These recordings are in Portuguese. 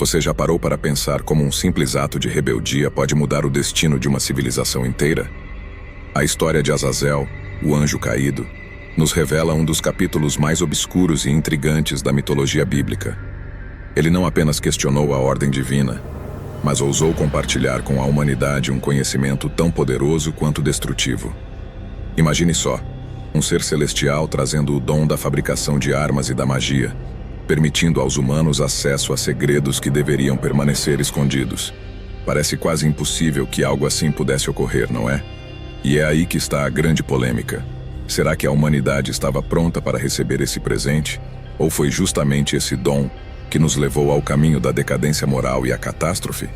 Você já parou para pensar como um simples ato de rebeldia pode mudar o destino de uma civilização inteira? A história de Azazel, o anjo caído, nos revela um dos capítulos mais obscuros e intrigantes da mitologia bíblica. Ele não apenas questionou a ordem divina, mas ousou compartilhar com a humanidade um conhecimento tão poderoso quanto destrutivo. Imagine só, um ser celestial trazendo o dom da fabricação de armas e da magia, permitindo aos humanos acesso a segredos que deveriam permanecer escondidos. Parece quase impossível que algo assim pudesse ocorrer, não é? E é aí que está a grande polêmica. Será que a humanidade estava pronta para receber esse presente? Ou foi justamente esse dom que nos levou ao caminho da decadência moral e à catástrofe?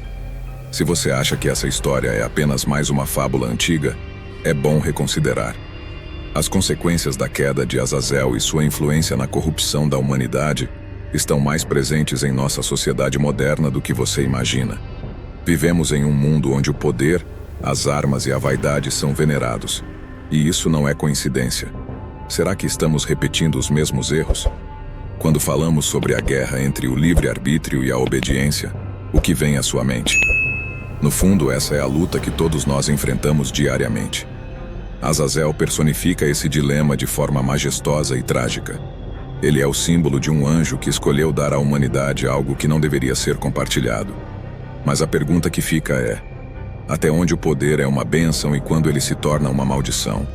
Se você acha que essa história é apenas mais uma fábula antiga, é bom reconsiderar. As consequências da queda de Azazel e sua influência na corrupção da humanidade estão mais presentes em nossa sociedade moderna do que você imagina. Vivemos em um mundo onde o poder, as armas e a vaidade são venerados. E isso não é coincidência. Será que estamos repetindo os mesmos erros? Quando falamos sobre a guerra entre o livre-arbítrio e a obediência, o que vem à sua mente? No fundo, essa é a luta que todos nós enfrentamos diariamente. Azazel personifica esse dilema de forma majestosa e trágica. Ele é o símbolo de um anjo que escolheu dar à humanidade algo que não deveria ser compartilhado. Mas a pergunta que fica é: até onde o poder é uma bênção e quando ele se torna uma maldição?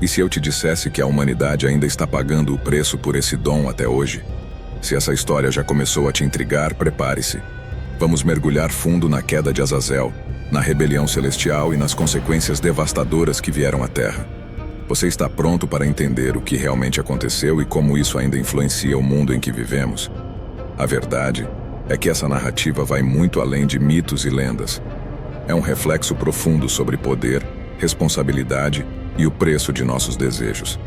E se eu te dissesse que a humanidade ainda está pagando o preço por esse dom até hoje? Se essa história já começou a te intrigar, prepare-se. Vamos mergulhar fundo na queda de Azazel, na rebelião celestial e nas consequências devastadoras que vieram à Terra. Você está pronto para entender o que realmente aconteceu e como isso ainda influencia o mundo em que vivemos? A verdade é que essa narrativa vai muito além de mitos e lendas. É um reflexo profundo sobre poder, responsabilidade e o preço de nossos desejos.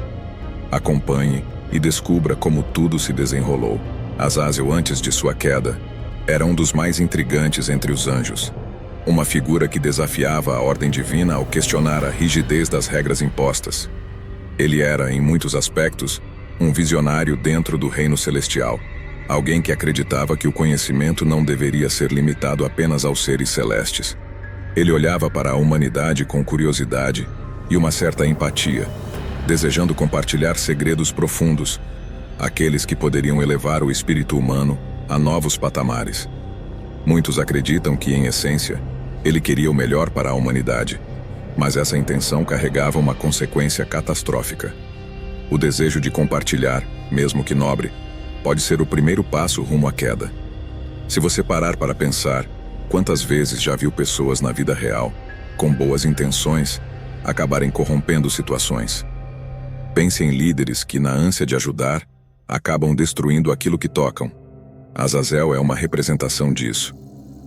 Acompanhe e descubra como tudo se desenrolou. Azazel, antes de sua queda, era um dos mais intrigantes entre os anjos. Uma figura que desafiava a ordem divina ao questionar a rigidez das regras impostas. Ele era, em muitos aspectos, um visionário dentro do reino celestial. Alguém que acreditava que o conhecimento não deveria ser limitado apenas aos seres celestes. Ele olhava para a humanidade com curiosidade e uma certa empatia, desejando compartilhar segredos profundos, aqueles que poderiam elevar o espírito humano a novos patamares. Muitos acreditam que, em essência, ele queria o melhor para a humanidade, mas essa intenção carregava uma consequência catastrófica. O desejo de compartilhar, mesmo que nobre, pode ser o primeiro passo rumo à queda. Se você parar para pensar, quantas vezes já viu pessoas na vida real, com boas intenções, acabarem corrompendo situações? Pense em líderes que, na ânsia de ajudar, acabam destruindo aquilo que tocam. Azazel é uma representação disso,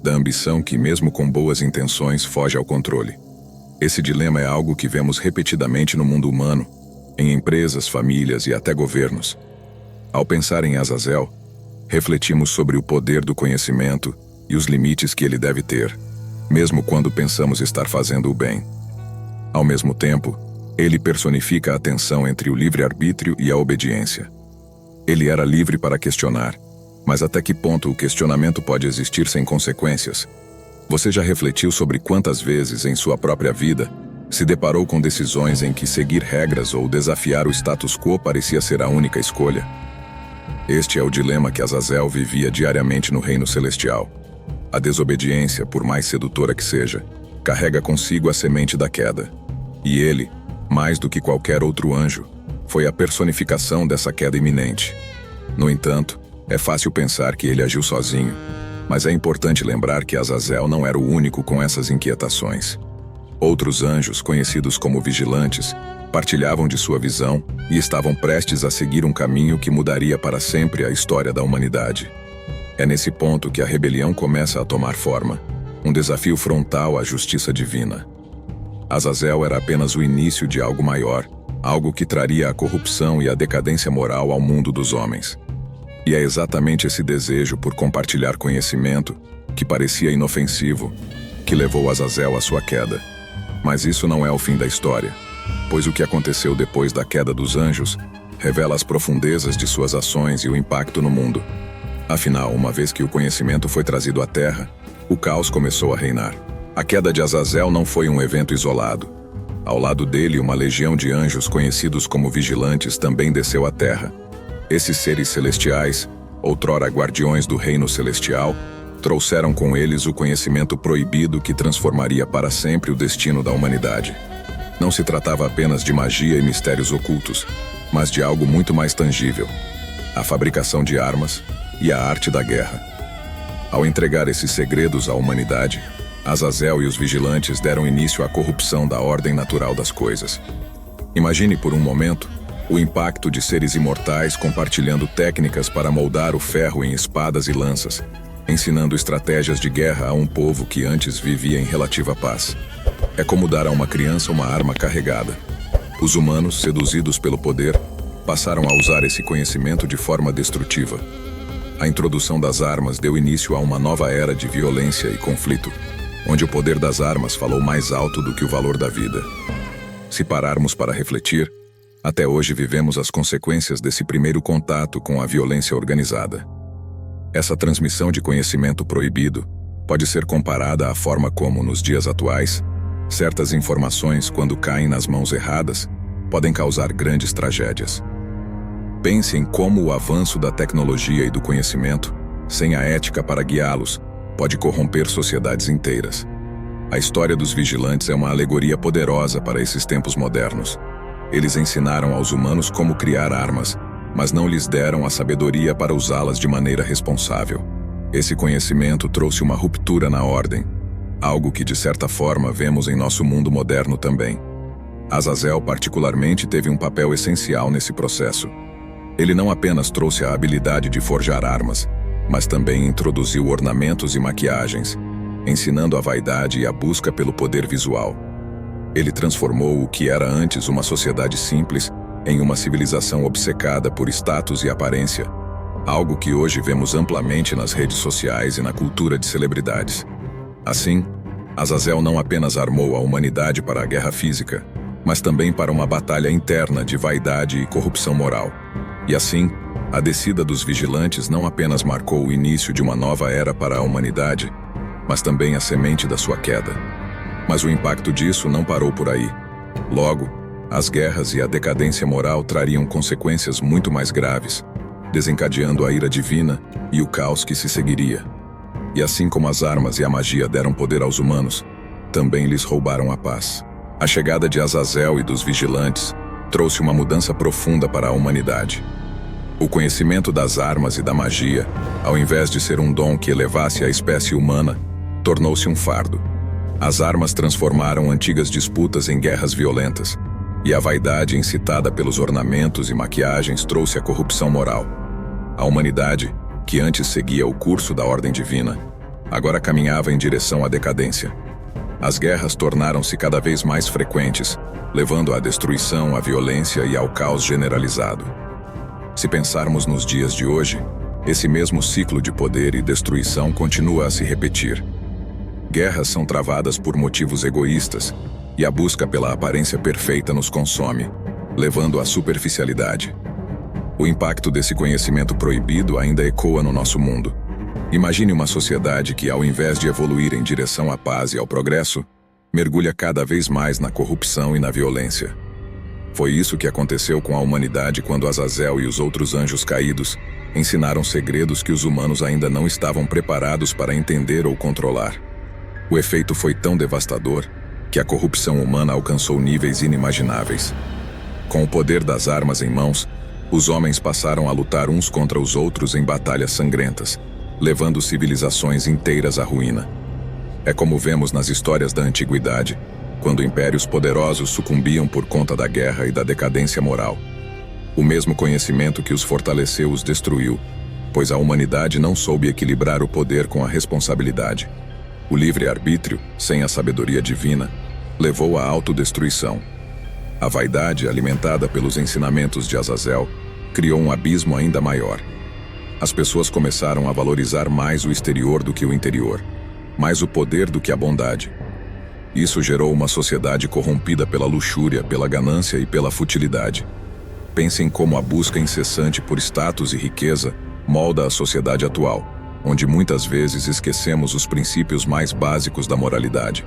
da ambição que, mesmo com boas intenções, foge ao controle. Esse dilema é algo que vemos repetidamente no mundo humano, em empresas, famílias e até governos. Ao pensar em Azazel, refletimos sobre o poder do conhecimento e os limites que ele deve ter, mesmo quando pensamos estar fazendo o bem. Ao mesmo tempo, ele personifica a tensão entre o livre-arbítrio e a obediência. Ele era livre para questionar, mas até que ponto o questionamento pode existir sem consequências? Você já refletiu sobre quantas vezes em sua própria vida se deparou com decisões em que seguir regras ou desafiar o status quo parecia ser a única escolha? Este é o dilema que Azazel vivia diariamente no reino celestial. A desobediência, por mais sedutora que seja, carrega consigo a semente da queda. E ele, mais do que qualquer outro anjo, foi a personificação dessa queda iminente. No entanto, é fácil pensar que ele agiu sozinho, mas é importante lembrar que Azazel não era o único com essas inquietações. Outros anjos, conhecidos como vigilantes, partilhavam de sua visão e estavam prestes a seguir um caminho que mudaria para sempre a história da humanidade. É nesse ponto que a rebelião começa a tomar forma, um desafio frontal à justiça divina. Azazel era apenas o início de algo maior, algo que traria a corrupção e a decadência moral ao mundo dos homens. E é exatamente esse desejo por compartilhar conhecimento, que parecia inofensivo, que levou Azazel à sua queda. Mas isso não é o fim da história, pois o que aconteceu depois da queda dos anjos revela as profundezas de suas ações e o impacto no mundo. Afinal, uma vez que o conhecimento foi trazido à Terra, o caos começou a reinar. A queda de Azazel não foi um evento isolado. Ao lado dele, uma legião de anjos conhecidos como vigilantes também desceu à Terra. Esses seres celestiais, outrora guardiões do reino celestial, trouxeram com eles o conhecimento proibido que transformaria para sempre o destino da humanidade. Não se tratava apenas de magia e mistérios ocultos, mas de algo muito mais tangível: a fabricação de armas e a arte da guerra. Ao entregar esses segredos à humanidade, Azazel e os vigilantes deram início à corrupção da ordem natural das coisas. Imagine por um momento o impacto de seres imortais compartilhando técnicas para moldar o ferro em espadas e lanças, ensinando estratégias de guerra a um povo que antes vivia em relativa paz. É como dar a uma criança uma arma carregada. Os humanos, seduzidos pelo poder, passaram a usar esse conhecimento de forma destrutiva. A introdução das armas deu início a uma nova era de violência e conflito, onde o poder das armas falou mais alto do que o valor da vida. Se pararmos para refletir, até hoje vivemos as consequências desse primeiro contato com a violência organizada. Essa transmissão de conhecimento proibido pode ser comparada à forma como, nos dias atuais, certas informações, quando caem nas mãos erradas, podem causar grandes tragédias. Pense em como o avanço da tecnologia e do conhecimento, sem a ética para guiá-los, pode corromper sociedades inteiras. A história dos vigilantes é uma alegoria poderosa para esses tempos modernos. Eles ensinaram aos humanos como criar armas, mas não lhes deram a sabedoria para usá-las de maneira responsável. Esse conhecimento trouxe uma ruptura na ordem, algo que de certa forma vemos em nosso mundo moderno também. Azazel particularmente teve um papel essencial nesse processo. Ele não apenas trouxe a habilidade de forjar armas, mas também introduziu ornamentos e maquiagens, ensinando a vaidade e a busca pelo poder visual. Ele transformou o que era antes uma sociedade simples em uma civilização obcecada por status e aparência, algo que hoje vemos amplamente nas redes sociais e na cultura de celebridades. Assim, Azazel não apenas armou a humanidade para a guerra física, mas também para uma batalha interna de vaidade e corrupção moral. E assim, a descida dos vigilantes não apenas marcou o início de uma nova era para a humanidade, mas também a semente da sua queda. Mas o impacto disso não parou por aí. Logo, as guerras e a decadência moral trariam consequências muito mais graves, desencadeando a ira divina e o caos que se seguiria. E assim como as armas e a magia deram poder aos humanos, também lhes roubaram a paz. A chegada de Azazel e dos vigilantes trouxe uma mudança profunda para a humanidade. O conhecimento das armas e da magia, ao invés de ser um dom que elevasse a espécie humana, tornou-se um fardo. As armas transformaram antigas disputas em guerras violentas, e a vaidade incitada pelos ornamentos e maquiagens trouxe a corrupção moral. A humanidade, que antes seguia o curso da ordem divina, agora caminhava em direção à decadência. As guerras tornaram-se cada vez mais frequentes, levando à destruição, à violência e ao caos generalizado. Se pensarmos nos dias de hoje, esse mesmo ciclo de poder e destruição continua a se repetir. Guerras são travadas por motivos egoístas, e a busca pela aparência perfeita nos consome, levando à superficialidade. O impacto desse conhecimento proibido ainda ecoa no nosso mundo. Imagine uma sociedade que, ao invés de evoluir em direção à paz e ao progresso, mergulha cada vez mais na corrupção e na violência. Foi isso que aconteceu com a humanidade quando Azazel e os outros anjos caídos ensinaram segredos que os humanos ainda não estavam preparados para entender ou controlar. O efeito foi tão devastador que a corrupção humana alcançou níveis inimagináveis. Com o poder das armas em mãos, os homens passaram a lutar uns contra os outros em batalhas sangrentas, levando civilizações inteiras à ruína. É como vemos nas histórias da antiguidade, quando impérios poderosos sucumbiam por conta da guerra e da decadência moral. O mesmo conhecimento que os fortaleceu os destruiu, pois a humanidade não soube equilibrar o poder com a responsabilidade. O livre-arbítrio, sem a sabedoria divina, levou à autodestruição. A vaidade, alimentada pelos ensinamentos de Azazel, criou um abismo ainda maior. As pessoas começaram a valorizar mais o exterior do que o interior, mais o poder do que a bondade. Isso gerou uma sociedade corrompida pela luxúria, pela ganância e pela futilidade. Pensem como a busca incessante por status e riqueza molda a sociedade atual, onde muitas vezes esquecemos os princípios mais básicos da moralidade.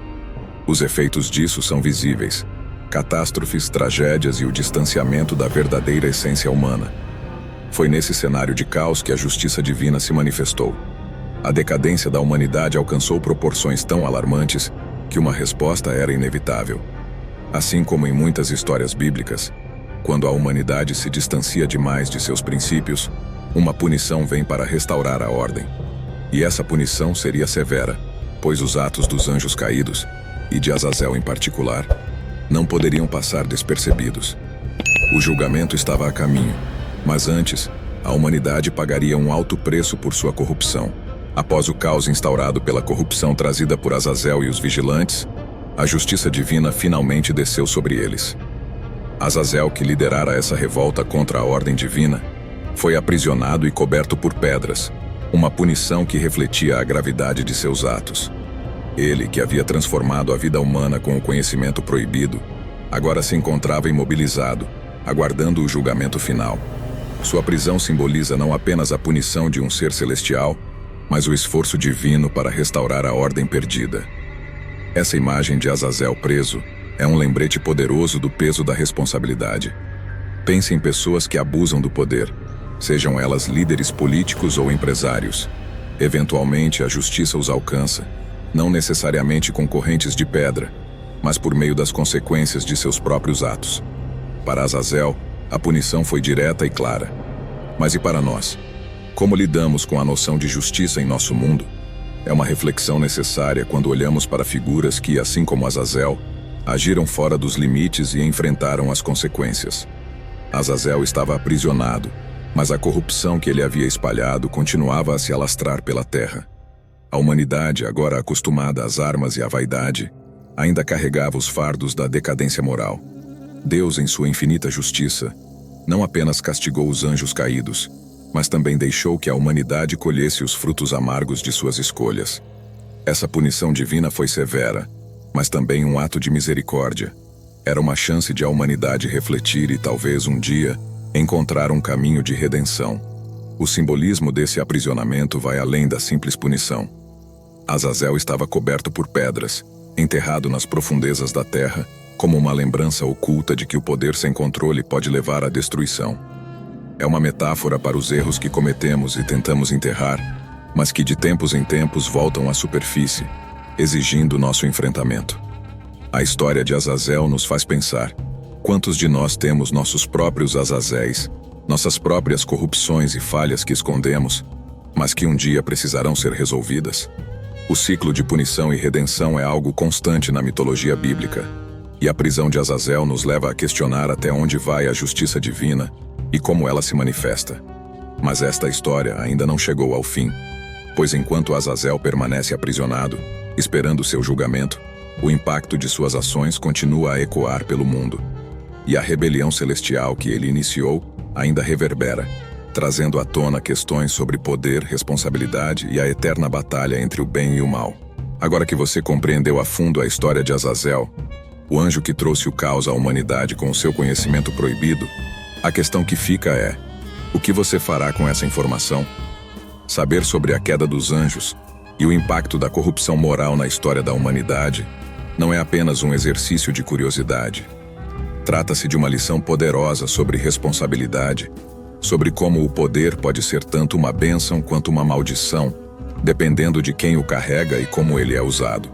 Os efeitos disso são visíveis: catástrofes, tragédias e o distanciamento da verdadeira essência humana. Foi nesse cenário de caos que a justiça divina se manifestou. A decadência da humanidade alcançou proporções tão alarmantes que uma resposta era inevitável. Assim como em muitas histórias bíblicas, quando a humanidade se distancia demais de seus princípios, uma punição vem para restaurar a ordem. E essa punição seria severa, pois os atos dos anjos caídos, e de Azazel em particular, não poderiam passar despercebidos. O julgamento estava a caminho, mas antes, a humanidade pagaria um alto preço por sua corrupção. Após o caos instaurado pela corrupção trazida por Azazel e os vigilantes, a justiça divina finalmente desceu sobre eles. Azazel, que liderara essa revolta contra a ordem divina, foi aprisionado e coberto por pedras, uma punição que refletia a gravidade de seus atos. Ele, que havia transformado a vida humana com o conhecimento proibido, agora se encontrava imobilizado, aguardando o julgamento final. Sua prisão simboliza não apenas a punição de um ser celestial, mas o esforço divino para restaurar a ordem perdida. Essa imagem de Azazel preso é um lembrete poderoso do peso da responsabilidade. Pense em pessoas que abusam do poder, sejam elas líderes políticos ou empresários. Eventualmente, a justiça os alcança, não necessariamente com correntes de pedra, mas por meio das consequências de seus próprios atos. Para Azazel, a punição foi direta e clara. Mas e para nós? Como lidamos com a noção de justiça em nosso mundo? É uma reflexão necessária quando olhamos para figuras que, assim como Azazel, agiram fora dos limites e enfrentaram as consequências. Azazel estava aprisionado, mas a corrupção que ele havia espalhado continuava a se alastrar pela terra. A humanidade, agora acostumada às armas e à vaidade, ainda carregava os fardos da decadência moral. Deus, em sua infinita justiça, não apenas castigou os anjos caídos, mas também deixou que a humanidade colhesse os frutos amargos de suas escolhas. Essa punição divina foi severa, mas também um ato de misericórdia. Era uma chance de a humanidade refletir e talvez um dia encontrar um caminho de redenção. O simbolismo desse aprisionamento vai além da simples punição. Azazel estava coberto por pedras, enterrado nas profundezas da terra, como uma lembrança oculta de que o poder sem controle pode levar à destruição. É uma metáfora para os erros que cometemos e tentamos enterrar, mas que de tempos em tempos voltam à superfície, exigindo nosso enfrentamento. A história de Azazel nos faz pensar: quantos de nós temos nossos próprios Azazéis, nossas próprias corrupções e falhas que escondemos, mas que um dia precisarão ser resolvidas? O ciclo de punição e redenção é algo constante na mitologia bíblica, e a prisão de Azazel nos leva a questionar até onde vai a justiça divina e como ela se manifesta. Mas esta história ainda não chegou ao fim, pois enquanto Azazel permanece aprisionado, esperando seu julgamento, o impacto de suas ações continua a ecoar pelo mundo. E a rebelião celestial que ele iniciou ainda reverbera, trazendo à tona questões sobre poder, responsabilidade e a eterna batalha entre o bem e o mal. Agora que você compreendeu a fundo a história de Azazel, o anjo que trouxe o caos à humanidade com o seu conhecimento proibido, a questão que fica é: o que você fará com essa informação? Saber sobre a queda dos anjos e o impacto da corrupção moral na história da humanidade não é apenas um exercício de curiosidade. Trata-se de uma lição poderosa sobre responsabilidade, sobre como o poder pode ser tanto uma bênção quanto uma maldição, dependendo de quem o carrega e como ele é usado.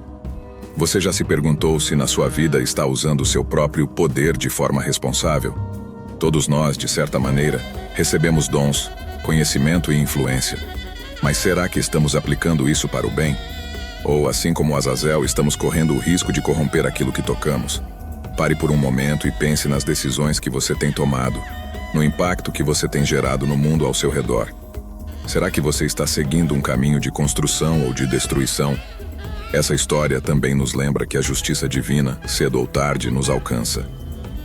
Você já se perguntou se na sua vida está usando o seu próprio poder de forma responsável? Todos nós, de certa maneira, recebemos dons, conhecimento e influência. Mas será que estamos aplicando isso para o bem? Ou, assim como Azazel, estamos correndo o risco de corromper aquilo que tocamos? Pare por um momento e pense nas decisões que você tem tomado, no impacto que você tem gerado no mundo ao seu redor. Será que você está seguindo um caminho de construção ou de destruição? Essa história também nos lembra que a justiça divina, cedo ou tarde, nos alcança.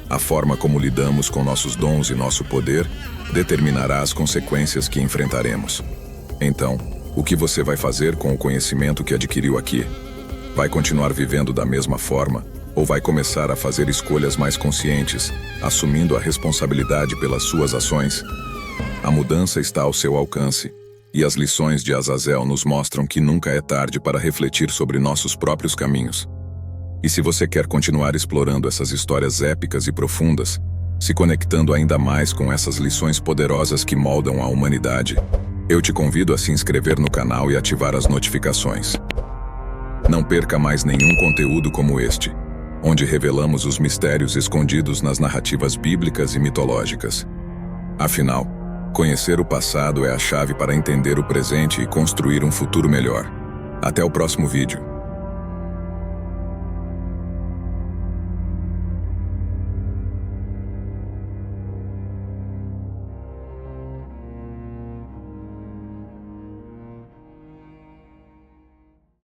A forma como lidamos com nossos dons e nosso poder determinará as consequências que enfrentaremos. Então, o que você vai fazer com o conhecimento que adquiriu aqui? Vai continuar vivendo da mesma forma, ou vai começar a fazer escolhas mais conscientes, assumindo a responsabilidade pelas suas ações? A mudança está ao seu alcance, e as lições de Azazel nos mostram que nunca é tarde para refletir sobre nossos próprios caminhos. E se você quer continuar explorando essas histórias épicas e profundas, se conectando ainda mais com essas lições poderosas que moldam a humanidade, eu te convido a se inscrever no canal e ativar as notificações. Não perca mais nenhum conteúdo como este, onde revelamos os mistérios escondidos nas narrativas bíblicas e mitológicas. Afinal, conhecer o passado é a chave para entender o presente e construir um futuro melhor. Até o próximo vídeo.